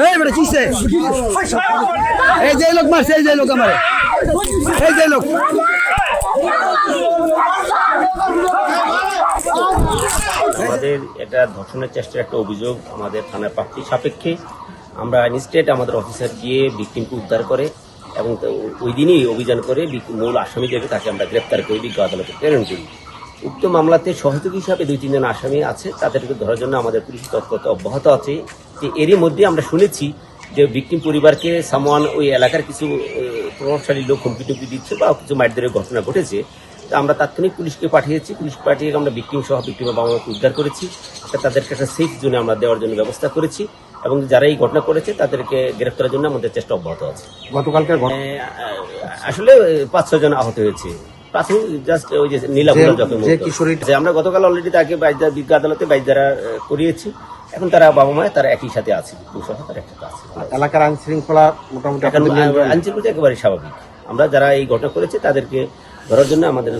এই বেটা কিসে এই যে লোক মারছে এই যে লোক আমার এই যে লোক আমাদের এটা ধর্ষণের চেষ্টার একটা অভিযোগ আমাদের থানার প্রাপ্তি সাপেক্ষে আমরা ইনস্টেট আমাদের অফিসার গিয়ে ভিকটিমকে উদ্ধার করে এবং ওই দিনই অভিযান করে মূল আসামি যেটা তাকে আমরা গ্রেপ্তার করে বিজ্ঞ আদালতে প্রেরণ করি। উক্ত মামলাতে সহযোগী হিসাবে 2-3 জন আসামি আছে, তাদেরকে ধরার জন্য আমাদের পুলিশ তৎপরতা অব্যাহত আছে। যে এরই মধ্যে আমরা শুনেছি যে ভিকটিম পরিবারকে সামওয়ান ওই এলাকার কিছু প্রভাবশালী লোক হুমকি টুমকি দিচ্ছে বা কিছু মারধরের ঘটনা ঘটেছে। তো আমরা তাৎক্ষণিক পুলিশকে পাঠিয়েছি, পুলিশ পাঠিয়ে আমরা ভিকটিম সহ ভিকটিমের বাবা মাকে উদ্ধার করেছি, তাদেরকে একটা সেফ জোনে আমরা দেওয়ার জন্য ব্যবস্থা করেছি এবং যারা এই ঘটনা করেছে তাদেরকে গ্রেফতারের জন্য আমাদের চেষ্টা অব্যাহত আছে। গতকালকের আসলে 5-6 জন আহত হয়েছে। প্রাথমিক জাস্ট ওই যে নীলাভূলা জখম, আমরা গতকাল অলরেডি তাকে বিজ্ঞ আদালতে বাইদারা করিয়েছি। এখন তারা বাবা মায় তারা একই সাথে আছে, তারা একসাথে আছে। এলাকার আইন শৃঙ্খলা মোটামুটি আইন শৃঙ্খলা একেবারে স্বাভাবিক। আমরা যারা এই ঘটনা করেছে তাদেরকে ধরার জন্য আমাদের